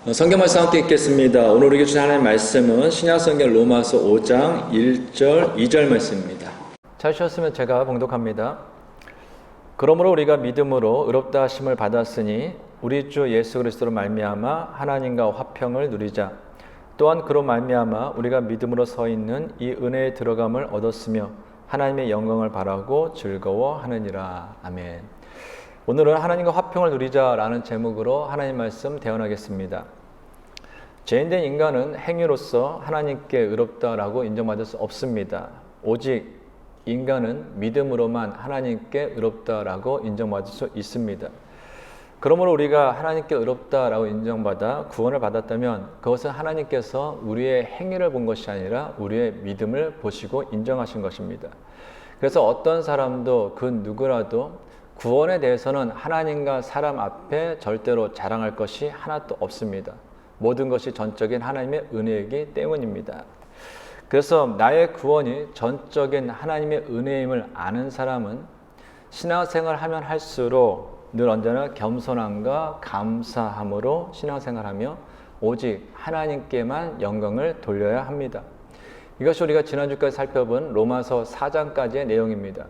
성경 말씀 함께 읽겠습니다. 오늘 우리에게 주신 하나님의 말씀은 신약성경 로마서 5장 1절 2절 말씀입니다. 찾으셨으면 제가 봉독합니다. 그러므로 우리가 믿음으로 의롭다 하심을 받았으니 우리 주 예수 그리스도로 말미암아 하나님과 화평을 누리자. 또한 그로 말미암아 우리가 믿음으로 서 있는 이 은혜에 들어감을 얻었으며 하나님의 영광을 바라고 즐거워하느니라. 아멘. 오늘은 하나님과 화평을 누리자라는 제목으로 하나님 말씀 대언하겠습니다. 죄인된 인간은 행위로서 하나님께 의롭다라고 인정받을 수 없습니다. 오직 인간은 믿음으로만 하나님께 의롭다라고 인정받을 수 있습니다. 그러므로 우리가 하나님께 의롭다라고 인정받아 구원을 받았다면 그것은 하나님께서 우리의 행위를 본 것이 아니라 우리의 믿음을 보시고 인정하신 것입니다. 그래서 어떤 사람도 그 누구라도 구원에 대해서는 하나님과 사람 앞에 절대로 자랑할 것이 하나도 없습니다. 모든 것이 전적인 하나님의 은혜이기 때문입니다. 그래서 나의 구원이 전적인 하나님의 은혜임을 아는 사람은 신앙생활을 하면 할수록 늘 언제나 겸손함과 감사함으로 신앙생활하며 오직 하나님께만 영광을 돌려야 합니다. 이것이 우리가 지난주까지 살펴본 로마서 4장까지의 내용입니다.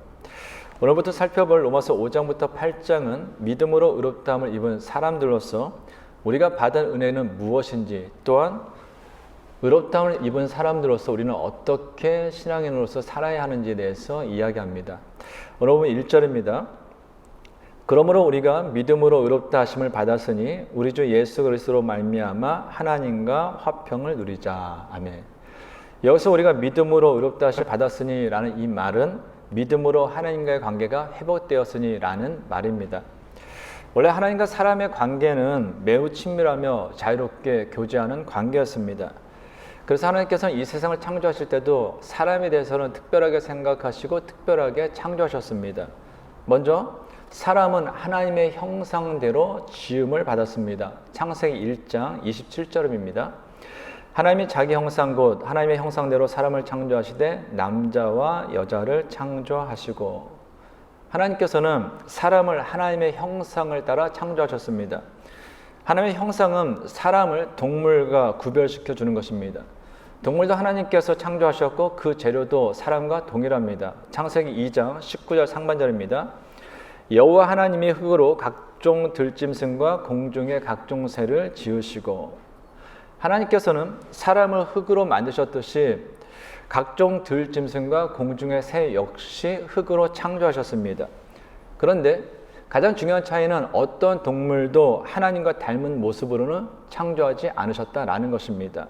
오늘부터 살펴볼 로마서 5장부터 8장은 믿음으로 의롭다함을 입은 사람들로서 우리가 받은 은혜는 무엇인지, 또한 의롭다함을 입은 사람들로서 우리는 어떻게 신앙인으로서 살아야 하는지에 대해서 이야기합니다. 오늘 보면 1절입니다. 그러므로 우리가 믿음으로 의롭다 하심을 받았으니 우리 주 예수 그리스도로 말미암아 하나님과 화평을 누리자. 아멘. 여기서 우리가 믿음으로 의롭다 하심을 받았으니 라는 이 말은 믿음으로 하나님과의 관계가 회복되었으니 라는 말입니다. 원래 하나님과 사람의 관계는 매우 친밀하며 자유롭게 교제하는 관계였습니다. 그래서 하나님께서는 이 세상을 창조하실 때도 사람에 대해서는 특별하게 생각하시고 특별하게 창조하셨습니다. 먼저 사람은 하나님의 형상대로 지음을 받았습니다. 창세기 1장 27절입니다. 하나님이 자기 형상 곧 하나님의 형상대로 사람을 창조하시되 남자와 여자를 창조하시고, 하나님께서는 사람을 하나님의 형상을 따라 창조하셨습니다. 하나님의 형상은 사람을 동물과 구별시켜 주는 것입니다. 동물도 하나님께서 창조하셨고 그 재료도 사람과 동일합니다. 창세기 2장 19절 상반절입니다. 여호와 하나님이 흙으로 각종 들짐승과 공중의 각종 새를 지으시고, 하나님께서는 사람을 흙으로 만드셨듯이 각종 들짐승과 공중의 새 역시 흙으로 창조하셨습니다. 그런데 가장 중요한 차이는 어떤 동물도 하나님과 닮은 모습으로는 창조하지 않으셨다라는 것입니다.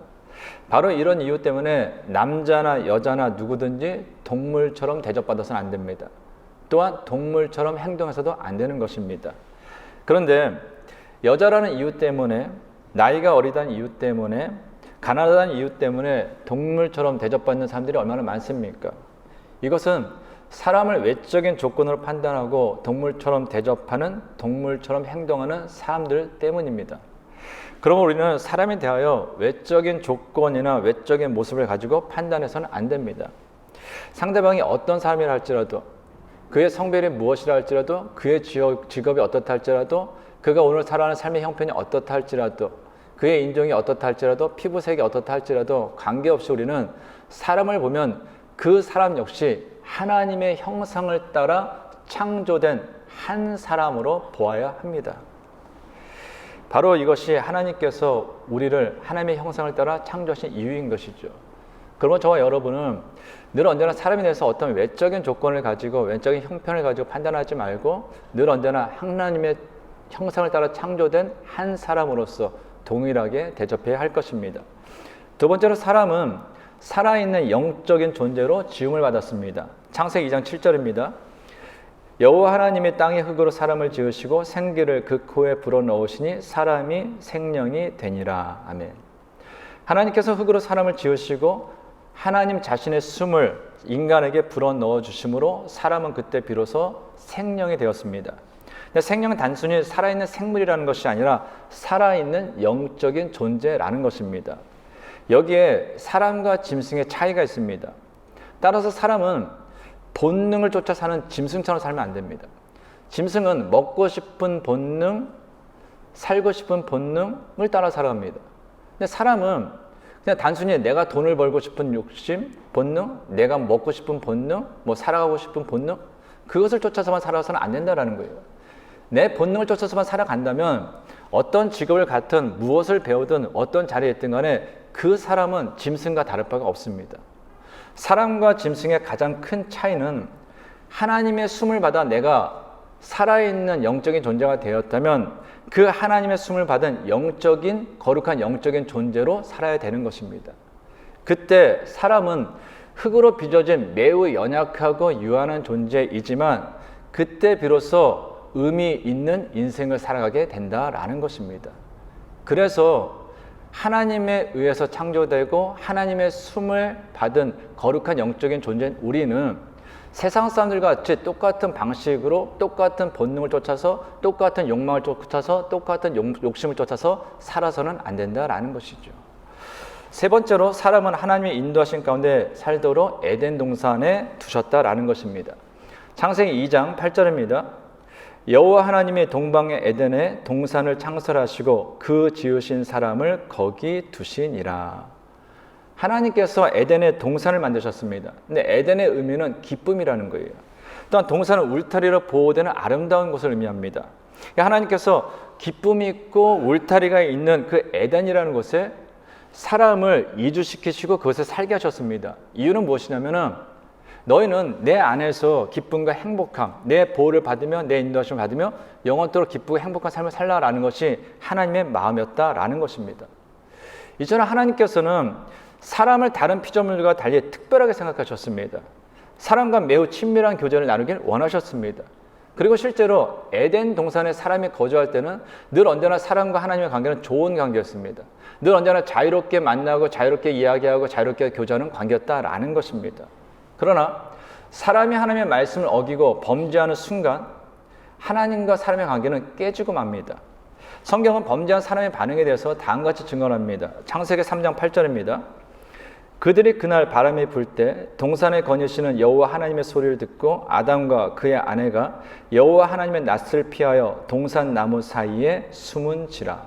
바로 이런 이유 때문에 남자나 여자나 누구든지 동물처럼 대접받아서는 안 됩니다. 또한 동물처럼 행동해서도 안 되는 것입니다. 그런데 여자라는 이유 때문에, 나이가 어리다는 이유 때문에, 가난하다는 이유 때문에 동물처럼 대접받는 사람들이 얼마나 많습니까? 이것은 사람을 외적인 조건으로 판단하고 동물처럼 대접하는, 동물처럼 행동하는 사람들 때문입니다. 그러면 우리는 사람에 대하여 외적인 조건이나 외적인 모습을 가지고 판단해서는 안 됩니다. 상대방이 어떤 사람이라 할지라도, 그의 성별이 무엇이라 할지라도, 그의 직업이 어떻다 할지라도, 그가 오늘 살아가는 삶의 형편이 어떻다 할지라도, 그의 인종이 어떻다 할지라도, 피부색이 어떻다 할지라도 관계없이 우리는 사람을 보면 그 사람 역시 하나님의 형상을 따라 창조된 한 사람으로 보아야 합니다. 바로 이것이 하나님께서 우리를 하나님의 형상을 따라 창조하신 이유인 것이죠. 그러면 저와 여러분은 늘 언제나 사람에 대해서 어떤 외적인 조건을 가지고, 외적인 형편을 가지고 판단하지 말고 늘 언제나 하나님의 형상을 따라 창조된 한 사람으로서 동일하게 대접해야 할 것입니다. 두 번째로 사람은 살아있는 영적인 존재로 지음을 받았습니다. 창세기 2장 7절입니다. 여호와 하나님이 땅의 흙으로 사람을 지으시고 생기를 그 코에 불어넣으시니 사람이 생명이 되니라. 아멘. 하나님께서 흙으로 사람을 지으시고 하나님 자신의 숨을 인간에게 불어넣어 주심으로 사람은 그때 비로소 생명이 되었습니다. 생명은 단순히 살아있는 생물이라는 것이 아니라 살아있는 영적인 존재라는 것입니다. 여기에 사람과 짐승의 차이가 있습니다. 따라서 사람은 본능을 쫓아 사는 짐승처럼 살면 안 됩니다. 짐승은 먹고 싶은 본능, 살고 싶은 본능을 따라 살아갑니다. 근데 사람은 그냥 단순히 내가 돈을 벌고 싶은 욕심, 본능, 내가 먹고 싶은 본능, 뭐 살아가고 싶은 본능, 그것을 쫓아서만 살아서는 안 된다라는 거예요. 내 본능을 쫓아서만 살아간다면 어떤 직업을 갖든 무엇을 배우든 어떤 자리에 있든 간에 그 사람은 짐승과 다를 바가 없습니다. 사람과 짐승의 가장 큰 차이는 하나님의 숨을 받아 내가 살아있는 영적인 존재가 되었다면 그 하나님의 숨을 받은 영적인 거룩한 영적인 존재로 살아야 되는 것입니다. 그때 사람은 흙으로 빚어진 매우 연약하고 유한한 존재이지만 그때 비로소 의미 있는 인생을 살아가게 된다라는 것입니다. 그래서 하나님에 의해서 창조되고 하나님의 숨을 받은 거룩한 영적인 존재인 우리는 세상 사람들과 같이 똑같은 방식으로 똑같은 본능을 쫓아서 똑같은 욕망을 쫓아서 똑같은 욕심을 쫓아서 살아서는 안 된다라는 것이죠. 세 번째로 사람은 하나님의 인도하신 가운데 살도록 에덴 동산에 두셨다라는 것입니다. 창세기 2장 8절입니다. 여호와 하나님이 동방의 에덴에 동산을 창설하시고 그 지으신 사람을 거기 두시니라. 하나님께서 에덴에 동산을 만드셨습니다. 근데 에덴의 의미는 기쁨이라는 거예요. 또한 동산은 울타리로 보호되는 아름다운 곳을 의미합니다. 하나님께서 기쁨이 있고 울타리가 있는 그 에덴이라는 곳에 사람을 이주시키시고 그것에 살게 하셨습니다. 이유는 무엇이냐면은 너희는 내 안에서 기쁨과 행복함, 내 보호를 받으며 내 인도하심을 받으며 영원토록 기쁘고 행복한 삶을 살라라는 것이 하나님의 마음이었다라는 것입니다. 이전에 하나님께서는 사람을 다른 피조물과 달리 특별하게 생각하셨습니다. 사람과 매우 친밀한 교제를 나누길 원하셨습니다. 그리고 실제로 에덴 동산에 사람이 거주할 때는 늘 언제나 사람과 하나님의 관계는 좋은 관계였습니다. 늘 언제나 자유롭게 만나고 자유롭게 이야기하고 자유롭게 교제하는 관계였다라는 것입니다. 그러나 사람이 하나님의 말씀을 어기고 범죄하는 순간 하나님과 사람의 관계는 깨지고 맙니다. 성경은 범죄한 사람의 반응에 대해서 다음같이 증언합니다. 창세기 3장 8절입니다. 그들이 그날 바람이 불 때 동산에 거니시는 여호와 하나님의 소리를 듣고 아담과 그의 아내가 여호와 하나님의 낯을 피하여 동산 나무 사이에 숨은지라.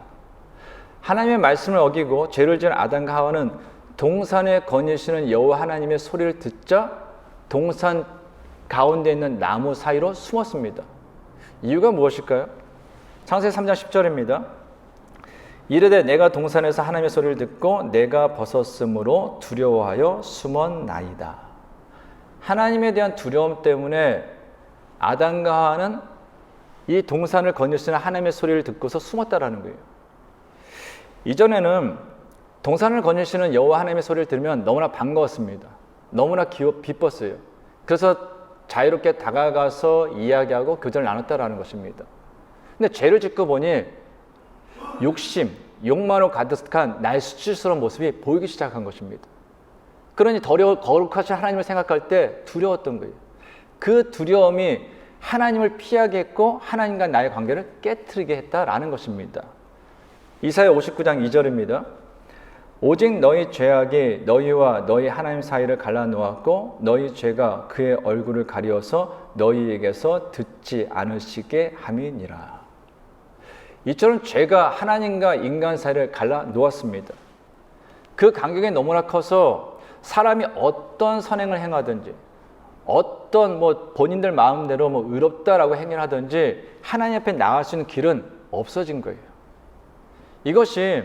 하나님의 말씀을 어기고 죄를 지은 아담과 하와는 동산에 거니시는 여호와 하나님의 소리를 듣자 동산 가운데 있는 나무 사이로 숨었습니다. 이유가 무엇일까요? 창세기 3장 10절입니다. 이르되 내가 동산에서 하나님의 소리를 듣고 내가 벗었으므로 두려워하여 숨었나이다. 하나님에 대한 두려움 때문에 아담과 하와는 이 동산을 거니시는 하나님의 소리를 듣고서 숨었다라는 거예요. 이전에는 동산을 거니시는 여호와 하나님의 소리를 들으면 너무나 반가웠습니다. 너무나 기뻤어요. 그래서 자유롭게 다가가서 이야기하고 교제를 나눴다라는 것입니다. 근데 죄를 짓고 보니 욕심, 욕망으로 가득한 나의 수치스러운 모습이 보이기 시작한 것입니다. 그러니 거룩하신 하나님을 생각할 때 두려웠던 거예요. 그 두려움이 하나님을 피하게 했고 하나님과 나의 관계를 깨트리게 했다라는 것입니다. 이사야 59장 2절입니다. 오직 너희 죄악이 너희와 너희 하나님 사이를 갈라놓았고 너희 죄가 그의 얼굴을 가리어서 너희에게서 듣지 않으시게 함이니라. 이처럼 죄가 하나님과 인간 사이를 갈라놓았습니다. 그 간격이 너무나 커서 사람이 어떤 선행을 행하든지 어떤 본인들 마음대로 의롭다라고 행위를 하든지 하나님 앞에 나갈 수 있는 길은 없어진 거예요. 이것이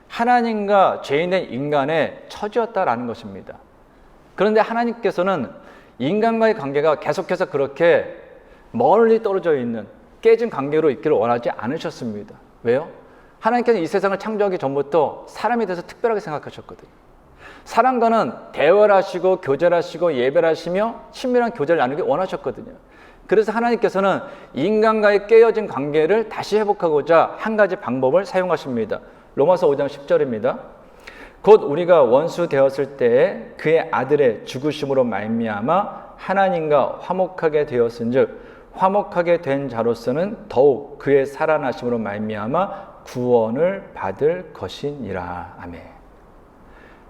하나님과 죄인된 인간의 처지였다라는 것입니다. 그런데 하나님께서는 인간과의 관계가 계속해서 그렇게 멀리 떨어져 있는 깨진 관계로 있기를 원하지 않으셨습니다. 왜요? 하나님께서 이 세상을 창조하기 전부터 사람에 대해서 특별하게 생각하셨거든요. 사람과는 대화를 하시고 교제를 하시고 예배를 하시며 친밀한 교제를 나누기 원하셨거든요. 그래서 하나님께서는 인간과의 깨어진 관계를 다시 회복하고자 한 가지 방법을 사용하십니다. 로마서 5장 10절입니다. 곧 우리가 원수 되었을 때에 그의 아들의 죽으심으로 말미암아 하나님과 화목하게 되었은즉 화목하게 된 자로서는 더욱 그의 살아나심으로 말미암아 구원을 받을 것이니라. 아멘.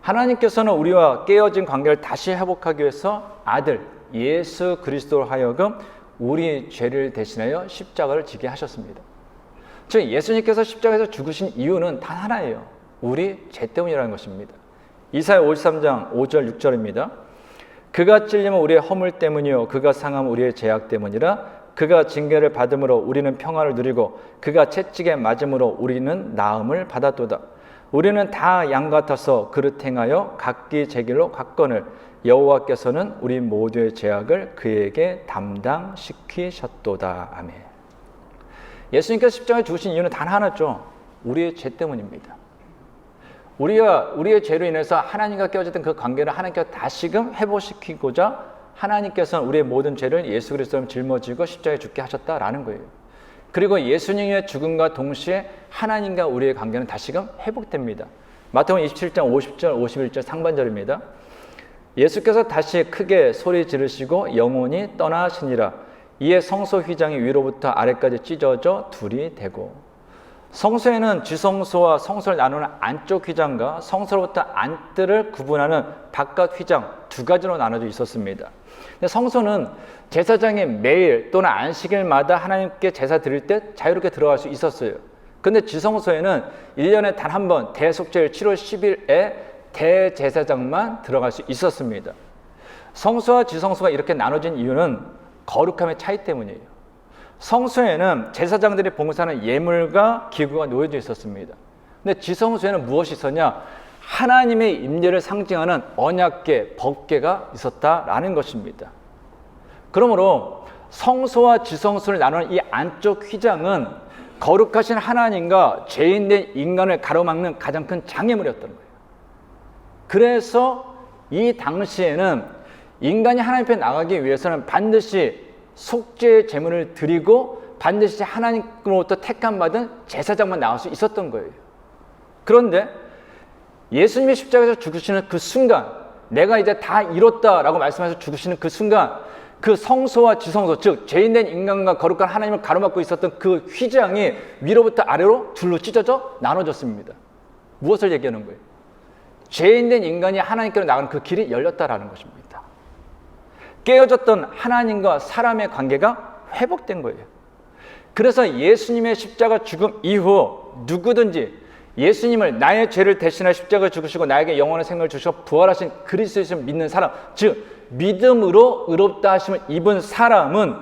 하나님께서는 우리와 깨어진 관계를 다시 회복하기 위해서 아들 예수 그리스도로 하여금 우리 죄를 대신하여 십자가를 지게 하셨습니다. 즉 예수님께서 십자가에서 죽으신 이유는 단 하나예요. 우리 죄 때문이라는 것입니다. 이사야 53장 5절 6절입니다. 그가 찔림은 우리의 허물 때문이요 그가 상함은 우리의 죄악 때문이라. 그가 징계를 받음으로 우리는 평화를 누리고 그가 채찍에 맞음으로 우리는 나음을 받았도다. 우리는 다 양 같아서 그릇 행하여 각기 제 길로 갔거늘 여호와께서는 우리 모두의 죄악을 그에게 담당시키셨도다. 아멘. 예수님께서 십자가에 죽으신 이유는 단 하나죠. 우리의 죄 때문입니다. 우리의 죄로 인해서 하나님과 깨어졌던 그 관계를 하나님께서 다시금 회복시키고자 하나님께서는 우리의 모든 죄를 예수 그리스도로 짊어지고 십자가에 죽게 하셨다라는 거예요. 그리고 예수님의 죽음과 동시에 하나님과 우리의 관계는 다시금 회복됩니다. 마태복음 27장 50절 51절 상반절입니다. 예수께서 다시 크게 소리 지르시고 영혼이 떠나시니라. 이에 성소 휘장이 위로부터 아래까지 찢어져 둘이 되고. 성소에는 지성소와 성소를 나누는 안쪽 휘장과 성소로부터 안뜰을 구분하는 바깥 휘장 두 가지로 나눠져 있었습니다. 근데 성소는 제사장이 매일 또는 안식일마다 하나님께 제사 드릴 때 자유롭게 들어갈 수 있었어요. 근데 지성소에는 1년에 단 한 번 대속죄일 7월 10일에 대제사장만 들어갈 수 있었습니다. 성소와 지성소가 이렇게 나눠진 이유는 거룩함의 차이 때문이에요. 성소에는 제사장들이 봉사하는 예물과 기구가 놓여져 있었습니다. 근데 지성소에는 무엇이 있었냐? 하나님의 임재를 상징하는 언약궤, 법궤가 있었다라는 것입니다. 그러므로 성소와 지성소를 나누는 이 안쪽 휘장은 거룩하신 하나님과 죄인된 인간을 가로막는 가장 큰 장애물이었던 거예요. 그래서 이 당시에는 인간이 하나님 앞에 나가기 위해서는 반드시 속죄의 제물을 드리고 반드시 하나님으로부터 택함 받은 제사장만 나올 수 있었던 거예요. 그런데 예수님이 십자가에서 죽으시는 그 순간, 내가 이제 다 이뤘다라고 말씀하셔서 죽으시는 그 순간, 그 성소와 지성소, 즉 죄인된 인간과 거룩한 하나님을 가로막고 있었던 그 휘장이 위로부터 아래로 둘로 찢어져 나눠졌습니다. 무엇을 얘기하는 거예요? 죄인된 인간이 하나님께로 나가는 그 길이 열렸다라는 것입니다. 깨어졌던 하나님과 사람의 관계가 회복된 거예요. 그래서 예수님의 십자가 죽음 이후 누구든지 예수님을 나의 죄를 대신하여 십자가에 죽으시고 나에게 영원한 생명을 주시고 부활하신 그리스도를 믿는 사람, 즉 믿음으로 의롭다 하심을 입은 사람은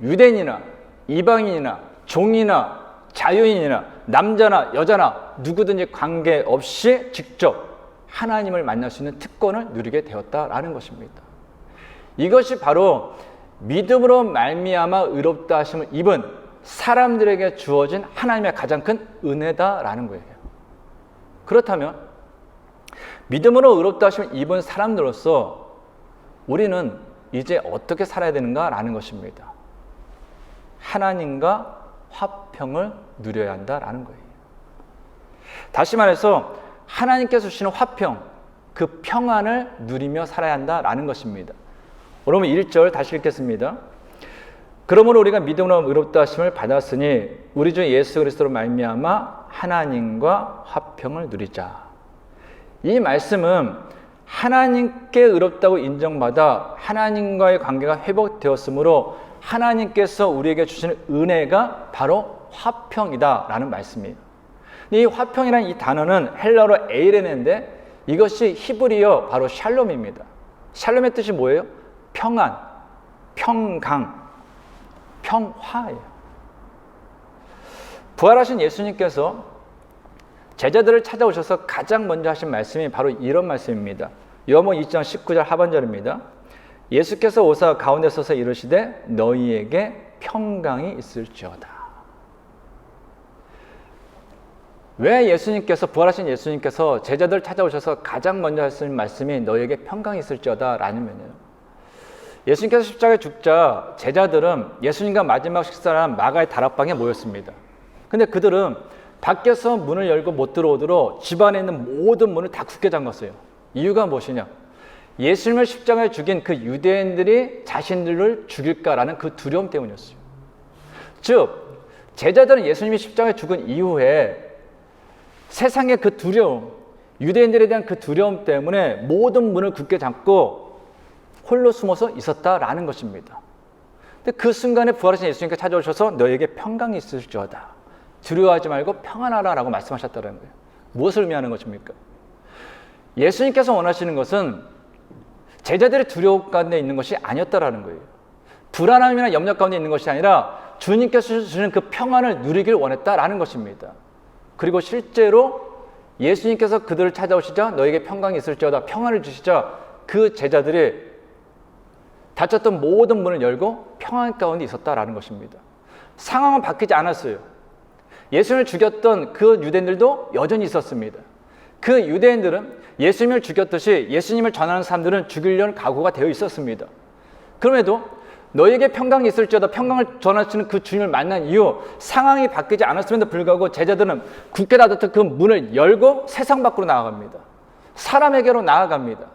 유대인이나 이방인이나 종이나 자유인이나 남자나 여자나 누구든지 관계없이 직접 하나님을 만날 수 있는 특권을 누리게 되었다라는 것입니다. 이것이 바로 믿음으로 말미암아 의롭다 하심을 입은 사람들에게 주어진 하나님의 가장 큰 은혜다라는 거예요. 그렇다면 믿음으로 의롭다 하심을 입은 사람들로서 우리는 이제 어떻게 살아야 되는가라는 것입니다. 하나님과 화평을 누려야 한다라는 거예요. 다시 말해서 하나님께서 주시는 화평, 그 평안을 누리며 살아야 한다라는 것입니다. 오늘 1절 다시 읽겠습니다. 그러므로 우리가 믿음으로 의롭다 하심을 받았으니 우리 주 예수 그리스도로 말미암아 하나님과 화평을 누리자. 이 말씀은 하나님께 의롭다고 인정받아 하나님과의 관계가 회복되었으므로 하나님께서 우리에게 주시는 은혜가 바로 화평이다라는 말씀이에요. 이 화평이라는 이 단어는 헬라어로 에이레네인데 이것이 히브리어 바로 샬롬입니다. 샬롬의 뜻이 뭐예요? 평안, 평강, 평화예요. 부활하신 예수님께서 제자들을 찾아오셔서 가장 먼저 하신 말씀이 바로 이런 말씀입니다. 요한복음 2장 19절 하반절입니다. 예수께서 오사 가운데 서서 이르시되 너희에게 평강이 있을지어다. 왜 예수님께서 부활하신 예수님께서 제자들을 찾아오셔서 가장 먼저 하신 말씀이 너희에게 평강이 있을지어다 라면요. 예수님께서 십자가에 죽자 제자들은 예수님과 마지막 식사를 한 마가의 다락방에 모였습니다. 근데 그들은 밖에서 문을 열고 못 들어오도록 집안에 있는 모든 문을 다 굳게 잠갔어요. 이유가 무엇이냐? 예수님을 십자가에 죽인 그 유대인들이 자신들을 죽일까라는 그 두려움 때문이었어요. 즉 제자들은 예수님이 십자가에 죽은 이후에 세상의 그 두려움, 유대인들에 대한 그 두려움 때문에 모든 문을 굳게 잠고 홀로 숨어서 있었다라는 것입니다. 근데 그 순간에 부활하신 예수님께 찾아오셔서 너에게 평강이 있을지어다. 두려워하지 말고 평안하라라고 말씀하셨다는 거예요. 무엇을 의미하는 것입니까? 예수님께서 원하시는 것은 제자들의 두려움 가운데 있는 것이 아니었다라는 거예요. 불안함이나 염려 가운데 있는 것이 아니라 주님께서 주시는 그 평안을 누리길 원했다라는 것입니다. 그리고 실제로 예수님께서 그들을 찾아오시자 너에게 평강이 있을지어다 평안을 주시자 그 제자들이 닫혔던 모든 문을 열고 평안 가운데 있었다라는 것입니다. 상황은 바뀌지 않았어요. 예수님을 죽였던 그 유대인들도 여전히 있었습니다. 그 유대인들은 예수님을 죽였듯이 예수님을 전하는 사람들은 죽이려는 각오가 되어 있었습니다. 그럼에도 너에게 평강이 있을지어다 평강을 전하시는 그 주님을 만난 이후 상황이 바뀌지 않았음에도 불구하고 제자들은 굳게 닫았던 그 문을 열고 세상 밖으로 나아갑니다. 사람에게로 나아갑니다.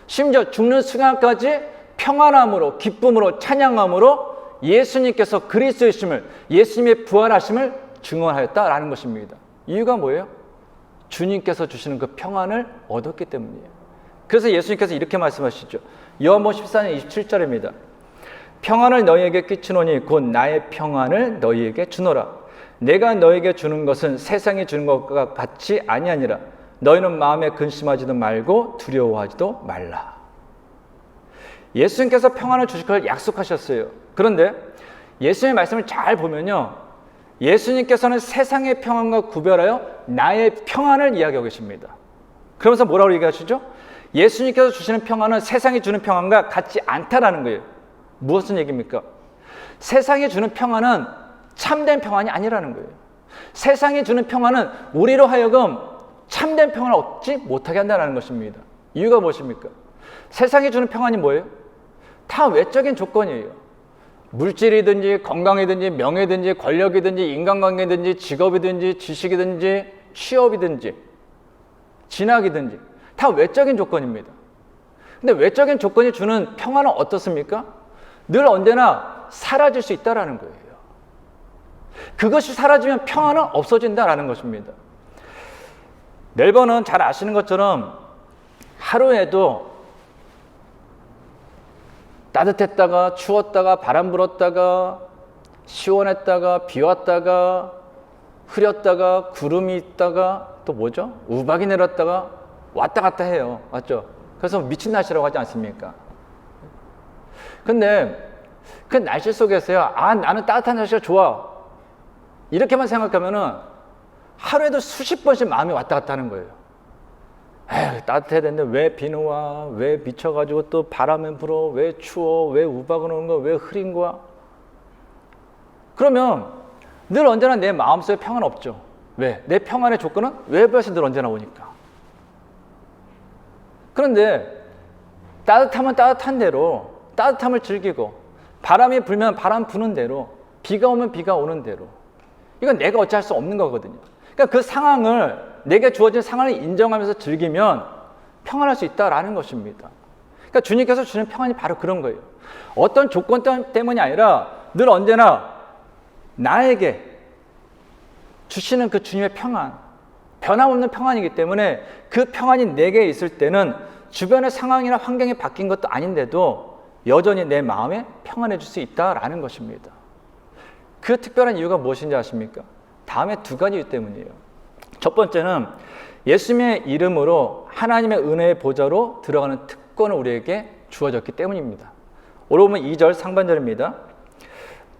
심지어 죽는 순간까지 평안함으로 기쁨으로 찬양함으로 예수님께서 그리스도이심을 예수님의 부활하심을 증언하였다라는 것입니다. 이유가 뭐예요? 주님께서 주시는 그 평안을 얻었기 때문이에요. 그래서 예수님께서 이렇게 말씀하시죠. 요한복음 14장 27절입니다. 평안을 너희에게 끼치노니 곧 나의 평안을 너희에게 주노라. 내가 너희에게 주는 것은 세상이 주는 것과 같이 아니하니라. 너희는 마음에 근심하지도 말고 두려워하지도 말라. 예수님께서 평안을 주실 걸 약속하셨어요. 그런데 예수님의 말씀을 잘 보면요, 예수님께서는 세상의 평안과 구별하여 나의 평안을 이야기하고 계십니다. 그러면서 뭐라고 얘기하시죠? 예수님께서 주시는 평안은 세상이 주는 평안과 같지 않다라는 거예요. 무엇은 얘기입니까? 세상이 주는 평안은 참된 평안이 아니라는 거예요. 세상이 주는 평안은 우리로 하여금 참된 평안을 얻지 못하게 한다는 것입니다. 이유가 무엇입니까? 세상이 주는 평안이 뭐예요? 다 외적인 조건이에요. 물질이든지 건강이든지 명예든지 권력이든지 인간관계든지 직업이든지 지식이든지 취업이든지 진학이든지 다 외적인 조건입니다. 근데 외적인 조건이 주는 평안은 어떻습니까? 늘 언제나 사라질 수 있다는 거예요. 그것이 사라지면 평안은 없어진다는 것입니다. 멜번은 잘 아시는 것처럼 하루에도 따뜻했다가 추웠다가 바람 불었다가 시원했다가 비 왔다가 흐렸다가 구름이 있다가 또 뭐죠? 우박이 내렸다가 왔다 갔다 해요. 맞죠? 그래서 미친 날씨라고 하지 않습니까? 근데 그 날씨 속에서요, 나는 따뜻한 날씨가 좋아, 이렇게만 생각하면은 하루에도 수십 번씩 마음이 왔다 갔다 하는 거예요. 에휴, 따뜻해야 되는데 왜 비는 와? 왜 미쳐가지고 또 바람은 불어? 왜 추워? 왜 우박은 오는 거야? 왜 흐린 거야? 그러면 늘 언제나 내 마음속에 평안 없죠. 왜? 내 평안의 조건은 외부에서 늘 언제나 오니까. 그런데 따뜻하면 따뜻한 대로 따뜻함을 즐기고, 바람이 불면 바람 부는 대로, 비가 오면 비가 오는 대로, 이건 내가 어찌할 수 없는 거거든요. 그러니까 그 상황을, 내게 주어진 상황을 인정하면서 즐기면 평안할 수 있다라는 것입니다. 그러니까 주님께서 주는 평안이 바로 그런 거예요. 어떤 조건 때문이 아니라 늘 언제나 나에게 주시는 그 주님의 평안, 변함없는 평안이기 때문에 그 평안이 내게 있을 때는 주변의 상황이나 환경이 바뀐 것도 아닌데도 여전히 내 마음에 평안해질 수 있다라는 것입니다. 그 특별한 이유가 무엇인지 아십니까? 다음에 두 가지 이유 때문이에요. 첫 번째는 예수님의 이름으로 하나님의 은혜의 보좌로 들어가는 특권을 우리에게 주어졌기 때문입니다. 오늘 보면 2절 상반절입니다.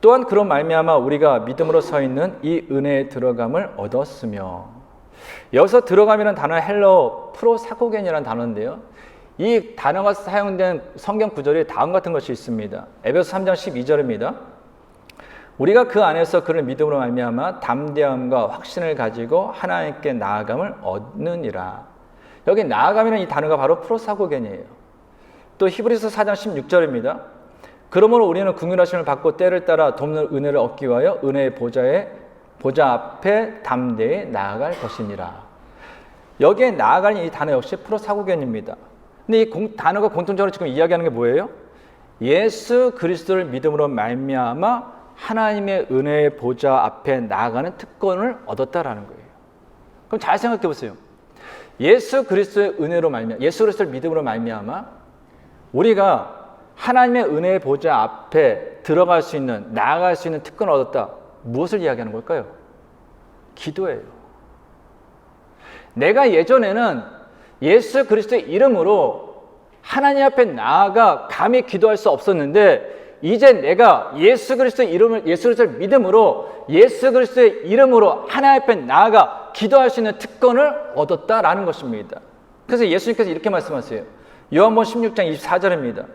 또한 그런 말미암아 우리가 믿음으로 서 있는 이 은혜에 들어감을 얻었으며, 여기서 들어감이라는 단어는 헬러 프로사고겐이라는 단어인데요, 이 단어가 사용된 성경 구절이 다음 같은 것이 있습니다. 에베소 3장 12절입니다. 우리가 그 안에서 그를 믿음으로 말미암아 담대함과 확신을 가지고 하나님께 나아감을 얻느니라. 여기 나아감이라는 이 단어가 바로 프로사고겐이에요. 또 히브리서 4장 16절입니다. 그러므로 우리는 긍휼하심을 받고 때를 따라 돕는 은혜를 얻기 위하여 은혜의 보좌 앞에 담대히 나아갈 것이니라. 여기에 나아가는 이 단어 역시 프로사고겐입니다. 근데 이 단어가 공통적으로 지금 이야기하는 게 뭐예요? 예수 그리스도를 믿음으로 말미암아 하나님의 은혜의 보좌 앞에 나아가는 특권을 얻었다라는 거예요. 그럼 잘 생각해 보세요. 예수 그리스도의 은혜로 말미암아, 예수 그리스도를 믿음으로 말미암아 우리가 하나님의 은혜의 보좌 앞에 들어갈 수 있는, 나아갈 수 있는 특권을 얻었다. 무엇을 이야기하는 걸까요? 기도예요. 내가 예전에는 예수 그리스도의 이름으로 하나님 앞에 나아가 감히 기도할 수 없었는데 이제 내가 예수 그리스도의 이름을 예수 그리스도를 믿음으로 예수 그리스도의 이름으로 하나님 앞에 나아가 기도할 수 있는 특권을 얻었다라는 것입니다. 그래서 예수님께서 이렇게 말씀하세요. 요한복음 16장 24절입니다.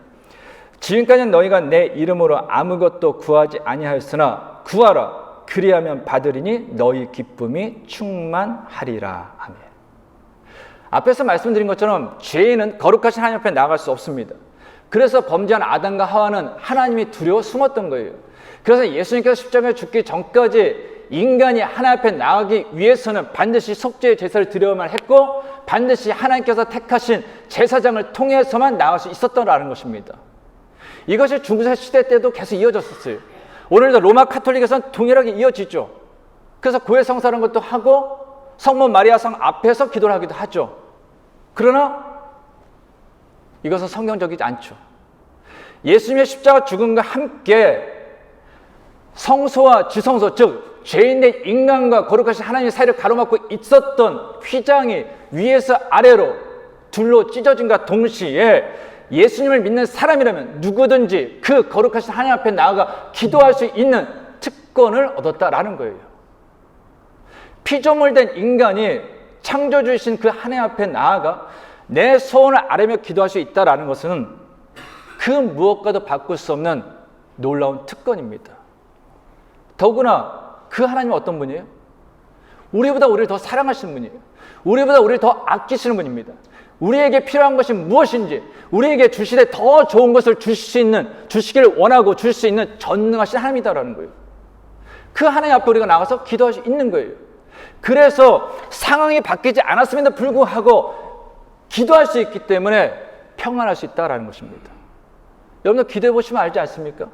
지금까지는 너희가 내 이름으로 아무것도 구하지 아니하였으나 구하라. 그리하면 받으리니 너희 기쁨이 충만하리라. 아멘. 앞에서 말씀드린 것처럼 죄인은 거룩하신 하나님 앞에 나아갈 수 없습니다. 그래서 범죄한 아담과 하와는 하나님이 두려워 숨었던 거예요. 그래서 예수님께서 십자가에 죽기 전까지 인간이 하나님 앞에 나가기 위해서는 반드시 속죄의 제사를 드려야만 했고 반드시 하나님께서 택하신 제사장을 통해서만 나갈 수 있었다는 것입니다. 이것이 중세 시대 때도 계속 이어졌었어요. 오늘도 로마 카톨릭에서는 동일하게 이어지죠. 그래서 고해 성사라는 것도 하고 성모 마리아상 앞에서 기도를 하기도 하죠. 그러나 이것은 성경적이지 않죠. 예수님의 십자가 죽음과 함께 성소와 지성소, 즉 죄인된 인간과 거룩하신 하나님의 사이를 가로막고 있었던 휘장이 위에서 아래로 둘로 찢어진과 동시에 예수님을 믿는 사람이라면 누구든지 그 거룩하신 하나님 앞에 나아가 기도할 수 있는 특권을 얻었다라는 거예요. 피조물된 인간이 창조주이신 그 하나님 앞에 나아가 내 소원을 아뢰며 기도할 수 있다라는 것은 그 무엇과도 바꿀 수 없는 놀라운 특권입니다. 더구나 그 하나님은 어떤 분이에요? 우리보다 우리를 더 사랑하시는 분이에요. 우리보다 우리를 더 아끼시는 분입니다. 우리에게 필요한 것이 무엇인지 우리에게 주시되 더 좋은 것을 주시기를 원하고 줄 수 있는 전능하신 하나님이다라는 거예요. 그 하나님 앞에 우리가 나가서 기도할 수 있는 거예요. 그래서 상황이 바뀌지 않았음에도 불구하고 기도할 수 있기 때문에 평안할 수 있다는 것입니다. 여러분들 기도해 보시면 알지 않습니까?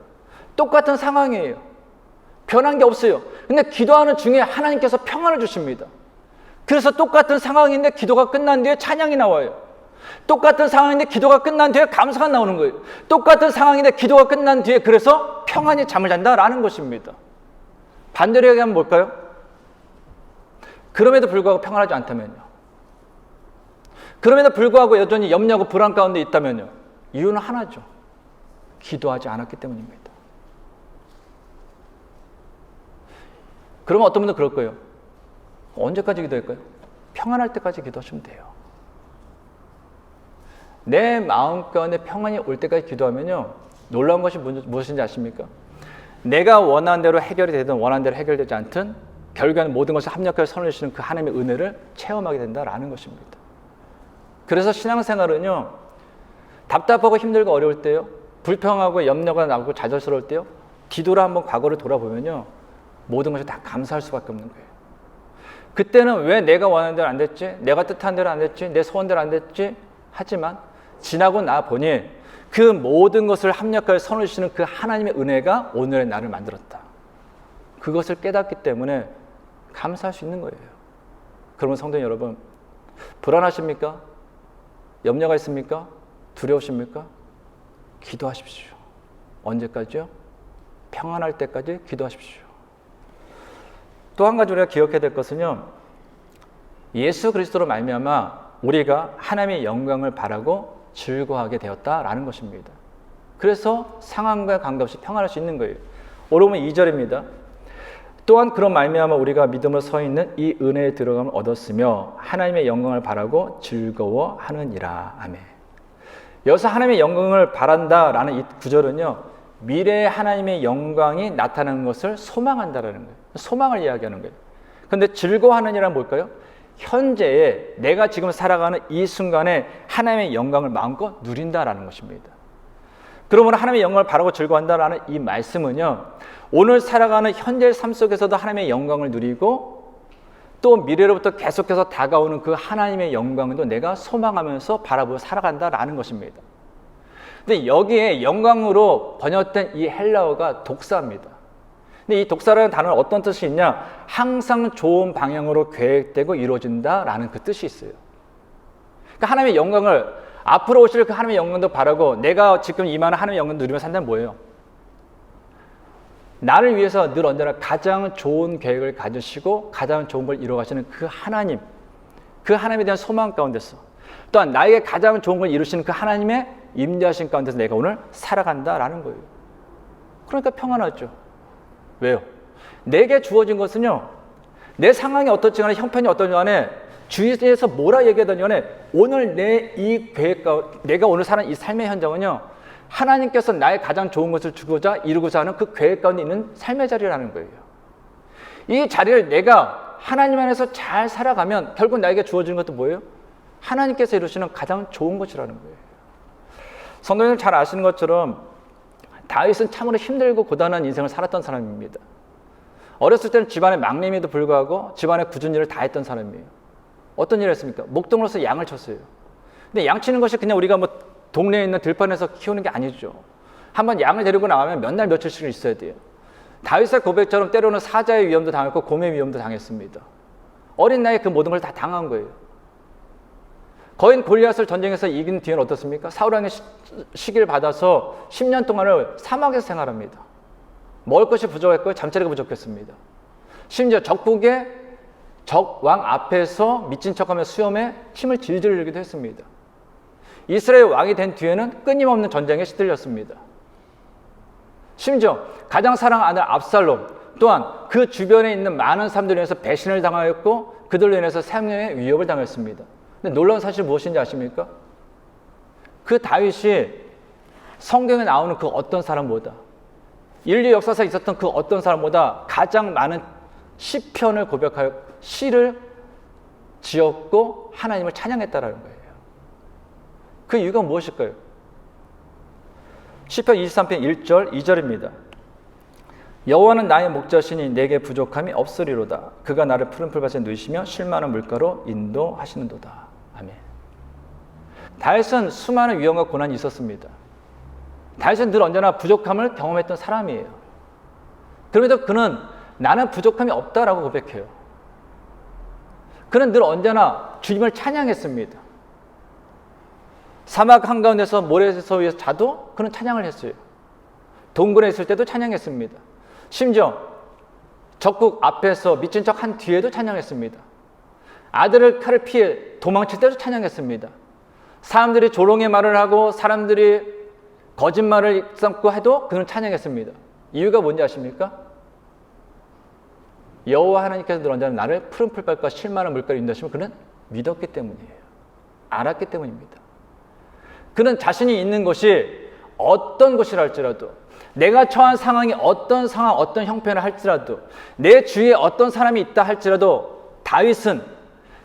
똑같은 상황이에요. 변한 게 없어요. 근데 기도하는 중에 하나님께서 평안을 주십니다. 그래서 똑같은 상황인데 기도가 끝난 뒤에 찬양이 나와요. 똑같은 상황인데 기도가 끝난 뒤에 감사가 나오는 거예요. 똑같은 상황인데 기도가 끝난 뒤에 그래서 평안히 잠을 잔다라는 것입니다. 반대로 얘기하면 뭘까요? 그럼에도 불구하고 평안하지 않다면요. 그럼에도 불구하고 여전히 염려하고 불안 가운데 있다면요. 이유는 하나죠. 기도하지 않았기 때문입니다. 그러면 어떤 분들은 그럴 거예요. 언제까지 기도할까요? 평안할 때까지 기도하시면 돼요. 내 마음 가운데 평안이 올 때까지 기도하면요. 놀라운 것이 무엇인지 아십니까? 내가 원하는 대로 해결이 되든 원하는 대로 해결되지 않든 결국에는 모든 것을 합력하여 선을 주시는 그 하나님의 은혜를 체험하게 된다라는 것입니다. 그래서 신앙생활은요. 답답하고 힘들고 어려울 때요. 불평하고 염려가 나고 좌절스러울 때요. 기도로 한번 과거를 돌아보면요. 모든 것이 다 감사할 수밖에 없는 거예요. 그때는 왜 내가 원하는 대로 안 됐지? 내가 뜻한 대로 안 됐지? 내 소원대로 안 됐지? 하지만 지나고 나 보니 그 모든 것을 합력하여 선을 주시는 그 하나님의 은혜가 오늘의 나를 만들었다. 그것을 깨닫기 때문에 감사할 수 있는 거예요. 그러면 성도 여러분, 불안하십니까? 염려가 있습니까? 두려우십니까? 기도하십시오. 언제까지요? 평안할 때까지 기도하십시오. 또 한 가지 우리가 기억해야 될 것은요. 예수 그리스도로 말미암아 우리가 하나님의 영광을 바라고 즐거워하게 되었다라는 것입니다. 그래서 상황과 관계없이 평안할 수 있는 거예요. 오늘 2절입니다. 또한 그런 말미암아 우리가 믿음으로 서 있는 이 은혜에 들어감을 얻었으며 하나님의 영광을 바라고 즐거워하느니라. 아멘. 여기서 하나님의 영광을 바란다라는 이 구절은요. 미래의 하나님의 영광이 나타나는 것을 소망한다라는 거예요. 소망을 이야기하는 거예요. 그런데 즐거워하느니란 뭘까요? 현재에 내가 지금 살아가는 이 순간에 하나님의 영광을 마음껏 누린다라는 것입니다. 그러므로 하나님의 영광을 바라고 즐거워한다라는 이 말씀은요. 오늘 살아가는 현재의 삶 속에서도 하나님의 영광을 누리고 또 미래로부터 계속해서 다가오는 그 하나님의 영광도 내가 소망하면서 바라보고 살아간다라는 것입니다. 근데 여기에 영광으로 번역된 이 헬라어가 독사입니다. 근데 이 독사라는 단어는 어떤 뜻이 있냐? 항상 좋은 방향으로 계획되고 이루어진다라는 그 뜻이 있어요. 그러니까 하나님의 영광을 앞으로 오실 그 하나님의 영광도 바라고 내가 지금 임하는 하나님의 영광을 누리며 산다는 뭐예요? 나를 위해서 늘 언제나 가장 좋은 계획을 가지시고 가장 좋은 걸 이루어가시는 그 하나님, 그 하나님에 대한 소망 가운데서 또한 나에게 가장 좋은 걸 이루시는 그 하나님의 임재하신 가운데서 내가 오늘 살아간다라는 거예요. 그러니까 평안하죠. 왜요? 내게 주어진 것은요, 내 상황이 어떻지 간에 형편이 어떠냐 간에 주위에서 뭐라 얘기하더니 간에 오늘 내 이 계획과 내가 오늘 사는 이 삶의 현장은요, 하나님께서 나의 가장 좋은 것을 주고자 이루고자 하는 그 계획 가운데 있는 삶의 자리라는 거예요. 이 자리를 내가 하나님 안에서 잘 살아가면 결국 나에게 주어지는 것도 뭐예요? 하나님께서 이루시는 가장 좋은 것이라는 거예요. 성도님들 잘 아시는 것처럼 다윗은 참으로 힘들고 고단한 인생을 살았던 사람입니다. 어렸을 때는 집안의 막내임에도 불구하고 집안의 굳은 일을 다 했던 사람이에요. 어떤 일을 했습니까? 목동으로서 양을 쳤어요. 근데 양 치는 것이 그냥 우리가 뭐 동네에 있는 들판에서 키우는 게 아니죠. 한번 양을 데리고 나가면 몇 날 며칠씩은 있어야 돼요. 다윗의 고백처럼 때로는 사자의 위험도 당했고 곰의 위험도 당했습니다. 어린 나이에 그 모든 걸 다 당한 거예요. 거인 골리앗을 전쟁에서 이긴 뒤에는 어떻습니까? 사울 왕의 시기를 받아서 10년 동안을 사막에서 생활합니다. 먹을 것이 부족했고요, 잠자리가 부족했습니다. 심지어 적국의 적왕 앞에서 미친 척하며 수염에 침을 질질 흘리기도 했습니다. 이스라엘 왕이 된 뒤에는 끊임없는 전쟁에 시들렸습니다. 심지어 가장 사랑하는 아들 압살롬 또한 그 주변에 있는 많은 사람들에 의해서 배신을 당하였고 그들로 인해서 생명의 위협을 당했습니다. 근데 놀라운 사실이 무엇인지 아십니까? 그 다윗이 성경에 나오는 그 어떤 사람보다, 인류 역사상에 있었던 그 어떤 사람보다 가장 많은 시편을 고백하여 시를 지었고 하나님을 찬양했다라는 거예요. 그 이유가 무엇일까요? 시편 23편 1절 2절입니다. 여호와는 나의 목자시니 내게 부족함이 없으리로다. 그가 나를 푸른 풀밭에 누이시며 쉴만한 물가로 인도하시는도다. 아멘. 다윗은 수많은 위험과 고난이 있었습니다. 다윗은 늘 언제나 부족함을 경험했던 사람이에요. 그럼에도 그는 나는 부족함이 없다라고 고백해요. 그는 늘 언제나 주님을 찬양했습니다. 사막 한가운데서 모래에서 위에서 자도 그는 찬양을 했어요. 동굴에 있을 때도 찬양했습니다. 심지어 적국 앞에서 미친 척 한 뒤에도 찬양했습니다. 아들을 칼을 피해 도망칠 때도 찬양했습니다. 사람들이 조롱의 말을 하고 사람들이 거짓말을 삼고 해도 그는 찬양했습니다. 이유가 뭔지 아십니까? 여호와 하나님께서 늘 언제나 나를 푸른 풀밭과 쉴만한 물가로 인도하시면 그는 믿었기 때문이에요. 알았기 때문입니다. 그는 자신이 있는 곳이 어떤 곳이라 할지라도, 내가 처한 상황이 어떤 상황, 어떤 형편을 할지라도, 내 주위에 어떤 사람이 있다 할지라도 다윗은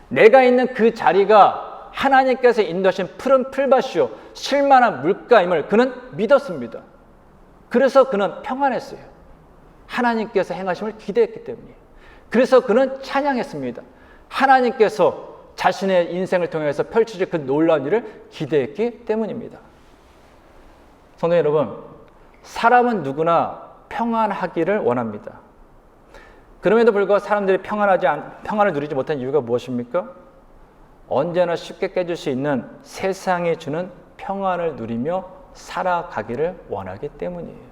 내가 있는 그 자리가 하나님께서 인도하신 푸른 풀밭이요 쉴만한 물가임을 그는 믿었습니다. 그래서 그는 평안했어요. 하나님께서 행하심을 기대했기 때문이에요. 그래서 그는 찬양했습니다. 하나님께서 자신의 인생을 통해서 펼쳐질 그 놀라운 일을 기대했기 때문입니다. 성도 여러분, 사람은 누구나 평안하기를 원합니다. 그럼에도 불구하고 사람들이 평안을 누리지 못한 이유가 무엇입니까? 언제나 쉽게 깨질 수 있는 세상이 주는 평안을 누리며 살아가기를 원하기 때문이에요.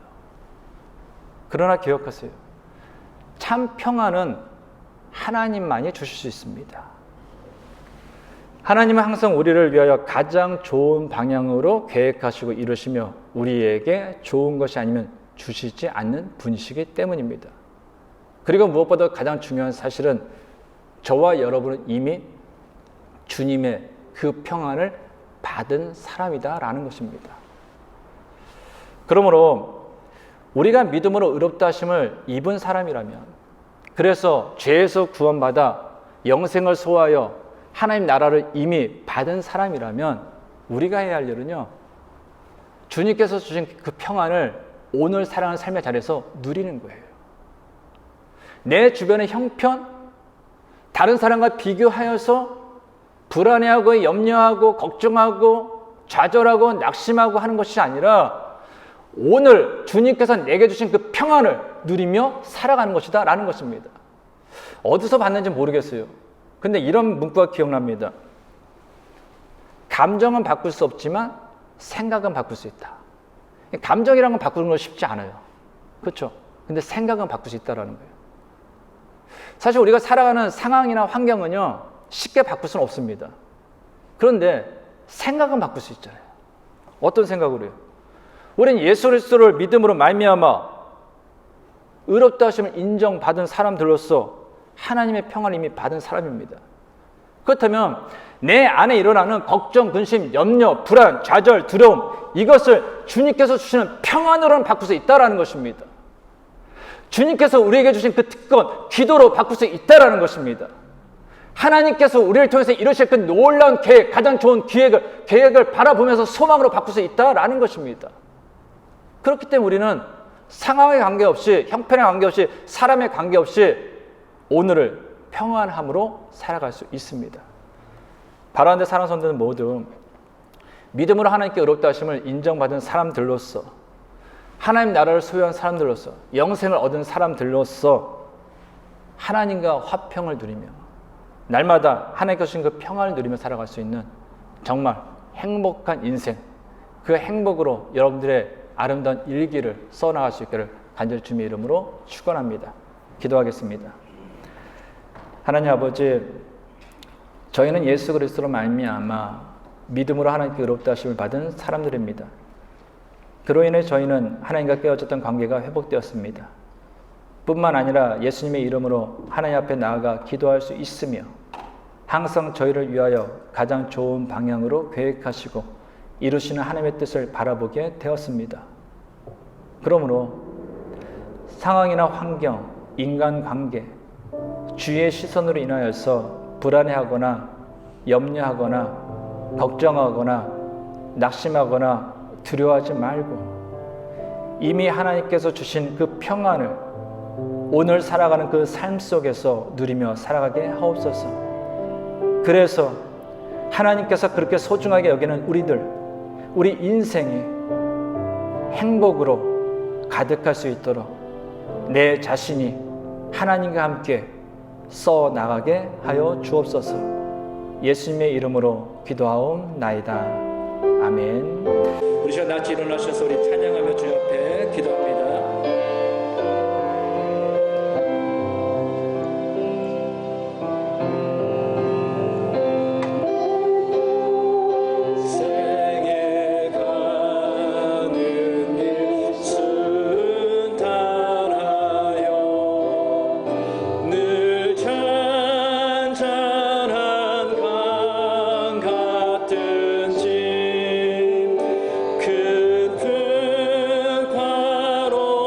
그러나 기억하세요. 참 평안은 하나님만이 주실 수 있습니다. 하나님은 항상 우리를 위하여 가장 좋은 방향으로 계획하시고 이루시며 우리에게 좋은 것이 아니면 주시지 않는 분이시기 때문입니다. 그리고 무엇보다 가장 중요한 사실은 저와 여러분은 이미 주님의 그 평안을 받은 사람이다라는 것입니다. 그러므로 우리가 믿음으로 의롭다 하심을 입은 사람이라면, 그래서 죄에서 구원받아 영생을 소화하여 하나님 나라를 이미 받은 사람이라면 우리가 해야 할 일은요, 주님께서 주신 그 평안을 오늘 살아가는 삶의 자리에서 누리는 거예요. 내 주변의 형편, 다른 사람과 비교하여서 불안해하고 염려하고 걱정하고 좌절하고 낙심하고 하는 것이 아니라 오늘 주님께서 내게 주신 그 평안을 누리며 살아가는 것이다 라는 것입니다. 어디서 봤는지 모르겠어요. 근데 이런 문구가 기억납니다. 감정은 바꿀 수 없지만 생각은 바꿀 수 있다. 감정이라는 건 바꾸는 건 쉽지 않아요. 그렇죠? 근데 생각은 바꿀 수 있다는 거예요. 사실 우리가 살아가는 상황이나 환경은요, 쉽게 바꿀 수는 없습니다. 그런데 생각은 바꿀 수 있잖아요. 어떤 생각으로요? 우리는 예수 그리스도를 믿음으로 말미암아 의롭다 하심을 인정받은 사람들로서 하나님의 평안을 이미 받은 사람입니다. 그렇다면 내 안에 일어나는 걱정, 근심, 염려, 불안, 좌절, 두려움, 이것을 주님께서 주시는 평안으로는 바꿀 수 있다는 것입니다. 주님께서 우리에게 주신 그 특권, 기도로 바꿀 수 있다는 것입니다. 하나님께서 우리를 통해서 이루실 그 놀라운 계획, 가장 좋은 계획을 바라보면서 소망으로 바꿀 수 있다는 것입니다. 그렇기 때문에 우리는 상황에 관계없이, 형편에 관계없이, 사람에 관계없이 오늘을 평안함으로 살아갈 수 있습니다. 바라는데 사랑 성도는 모두 믿음으로 하나님께 의롭다 하심을 인정받은 사람들로서, 하나님 나라를 소유한 사람들로서, 영생을 얻은 사람들로서 하나님과 화평을 누리며 날마다 하나님께서 주신 그 평안을 누리며 살아갈 수 있는 정말 행복한 인생, 그 행복으로 여러분들의 아름다운 일기를 써나갈 수 있기를 간절히 주님의 이름으로 축원합니다. 기도하겠습니다. 하나님 아버지, 저희는 예수 그리스도로 말미암아 믿음으로 하나님께 의롭다 하심을 받은 사람들입니다. 그로 인해 저희는 하나님과 깨어졌던 관계가 회복되었습니다. 뿐만 아니라 예수님의 이름으로 하나님 앞에 나아가 기도할 수 있으며 항상 저희를 위하여 가장 좋은 방향으로 계획하시고 이루시는 하나님의 뜻을 바라보게 되었습니다. 그러므로 상황이나 환경, 인간관계, 주위의 시선으로 인하여서 불안해하거나 염려하거나 걱정하거나 낙심하거나 두려워하지 말고 이미 하나님께서 주신 그 평안을 오늘 살아가는 그 삶 속에서 누리며 살아가게 하옵소서. 그래서 하나님께서 그렇게 소중하게 여기는 우리 인생이 행복으로 가득할 수 있도록 내 자신이 하나님과 함께 써 나가게 하여 주옵소서. 예수님의 이름으로 기도하옵나이다. 아멘. 우리 시간 같이 일어나셔서 우리 찬양하며 주 앞에 기도합니다. 그 큰 과로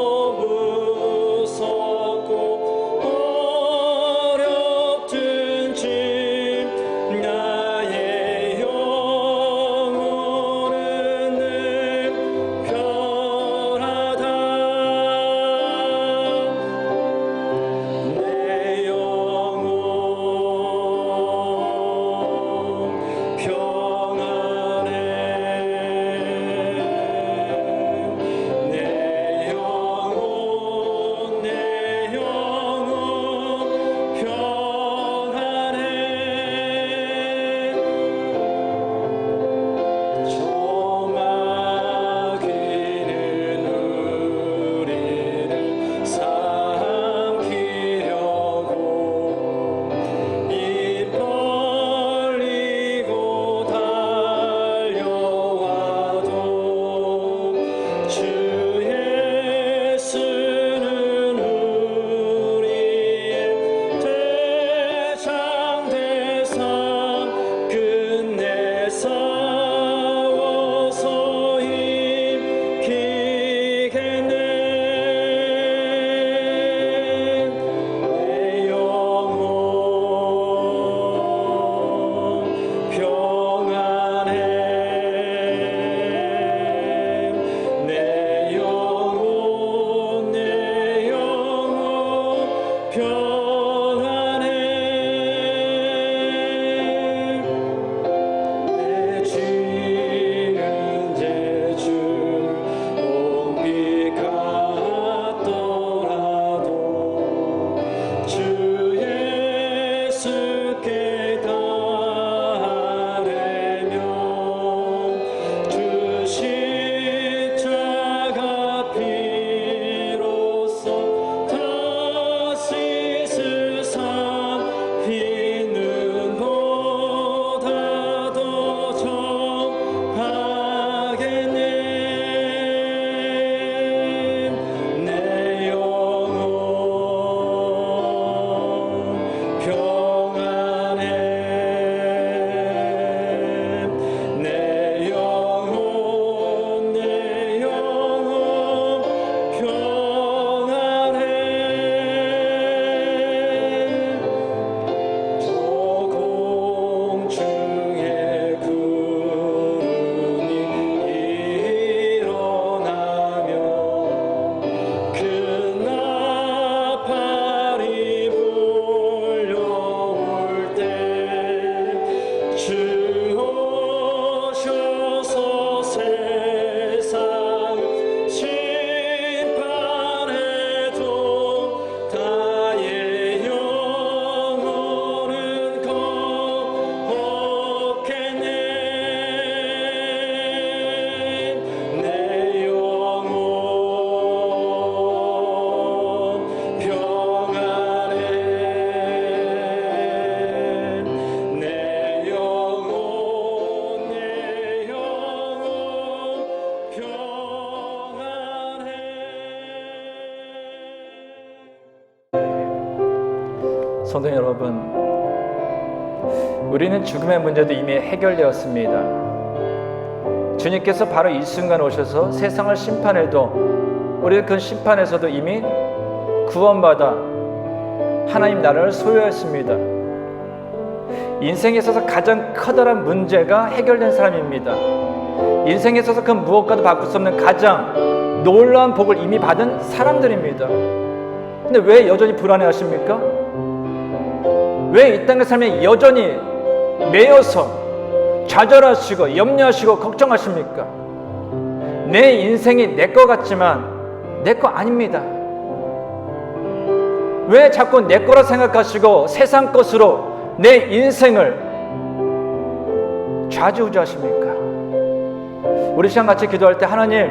성도 여러분, 우리는 죽음의 문제도 이미 해결되었습니다. 주님께서 바로 이 순간 오셔서 세상을 심판해도 우리는 그 심판에서도 이미 구원받아 하나님 나라를 소유했습니다. 인생에 있어서 가장 커다란 문제가 해결된 사람입니다. 인생에 있어서 그 무엇과도 바꿀 수 없는 가장 놀라운 복을 이미 받은 사람들입니다. 근데 왜 여전히 불안해하십니까? 왜 이 땅의 삶에 여전히 매여서 좌절하시고 염려하시고 걱정하십니까? 내 인생이 내 것 같지만 내 거 아닙니다. 왜 자꾸 내 거라 생각하시고 세상 것으로 내 인생을 좌지우지하십니까? 우리 시간 같이 기도할 때 하나님,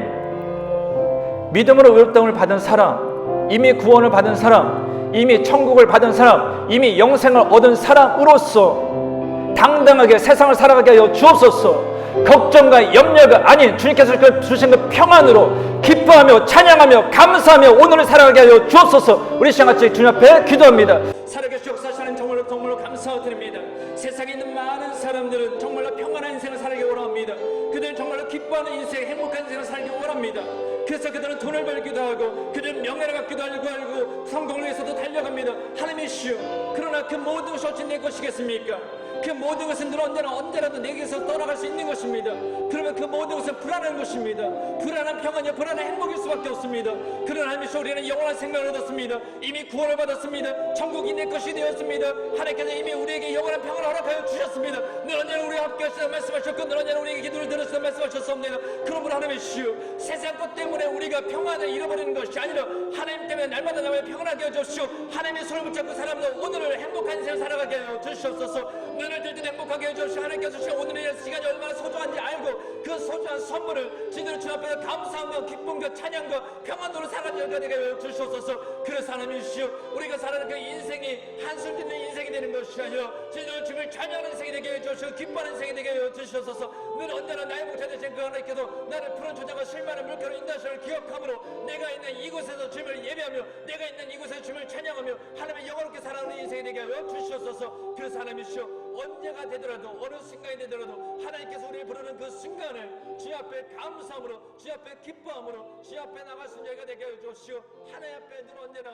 믿음으로 의롭다움을 받은 사람, 이미 구원을 받은 사람, 이미 천국을 받은 사람, 이미 영생을 얻은 사람으로서 당당하게 세상을 살아가게 하여 주옵소서. 걱정과 염려가 아닌 주님께서 주신 그 평안으로 기뻐하며 찬양하며 감사하며 오늘을 살아가게 하여 주옵소서. 우리 시간 같이 주님 앞에 기도합니다. 살아계신 역사하시는 정말로 감사드립니다. 세상에 있는 많은 사람들은 정말로 평안한 인생을 살기 원합니다. 그들은 정말로 기뻐하는 인생, 행복한 인생을 살기 원합니다. 그래서 그들은 돈을 벌기도 하고 그들은 명예를 갖기도 하고 성공을 위해서도 달려갑니다. 하나님이시여, 그러나 그 모든 것이 어찌 내 것이겠습니까? 그 모든 것은 늘 언제라도 내게서 떠나갈 수 있는 것입니다. 그러면 그 모든 것은 불안한 것입니다. 불안한 평안이요 불안한 행복일 수밖에 없습니다. 그러나 하나님이시여, 우리는 영원한 생명을 얻었습니다. 이미 구원을 받았습니다. 천국이 내 것이 되었습니다. 하나님께서 이미 우리에게 영원한 평안을 허락하여 주셨습니다. 늘 언제나 우리와 함께 하시다 말씀하셨고 늘 언제나 우리에게 기도를 들으시다 말씀하셨습니다. 그러므로 하나님이시여, 세상 것 때문에 우리가 평안을 잃어버리는 것이 아니라 하나님 때문에 날마다 날마다 평안하게 해주시오. 하나님의 손을 붙잡고 살아가는 오늘을 행복한 인생을 살아가게 하여 주시옵소서. 눈을 뜰 때 행복하게 해주시오. 하나님께서 주신 오늘의 시간이 얼마나 소중한지 알고 그 소중한 선물을 진으로 주 앞에서 감사함과 기쁨과 찬양과 평안으로 살아가는 여가 되게 하여 주시옵소서. 그래서 하나님이시여, 우리가 살아가는 그 인생이 한숨 짓는 인생이 되는 것이 아니라 진으로 주를 찬양하는 인생이 되게 해 주시오. 기뻐하는 인생이 되게 하여 주시옵소서. 늘 언제나 나의 목자 되신 그 하나님께서 나를 푸른 조장과 실만한 물가로 인도하시는 기억함으로 내가 있는 이곳에서 주님을 예배하며 내가 있는 이곳에서 주님을 찬양하며 하나님의 영원롭게 살아가는 인생이 되게 하여 주시옵소서. 그래서 하나님이시여, 언제가 되더라도 어느 순간이 되더라도 하나님께서 우리를 부르는 그 순간을 주 앞에 감사함으로 주 앞에 기뻐함으로 주 앞에 나갈 수 있는 여가 되게 하여 주시오. 하나님 앞에 늘 언제나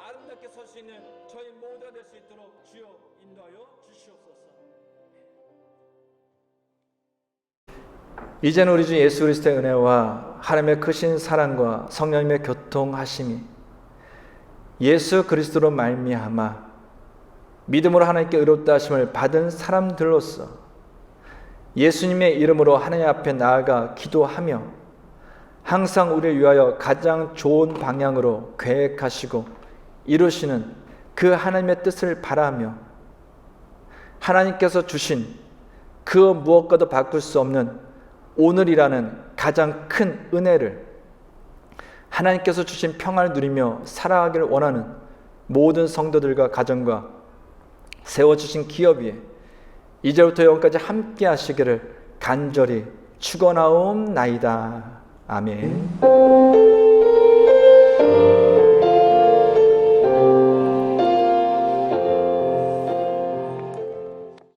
아름답게 설 수 있는 저희 모두가 될 수 있도록 주여 인도하여 주시옵소서. 이제는 우리 주 예수 그리스도의 은혜와 하나님의 크신 사랑과 성령님의 교통하심이 예수 그리스도로 말미암아 믿음으로 하나님께 의롭다 하심을 받은 사람들로서 예수님의 이름으로 하나님 앞에 나아가 기도하며 항상 우리를 위하여 가장 좋은 방향으로 계획하시고 이루시는 그 하나님의 뜻을 바라며 하나님께서 주신 그 무엇과도 바꿀 수 없는 오늘이라는 가장 큰 은혜를, 하나님께서 주신 평안을 누리며 살아가기를 원하는 모든 성도들과 가정과 세워주신 기업 위에 이제부터 영원까지 함께 하시기를 간절히 축원하옵나이다. 아멘.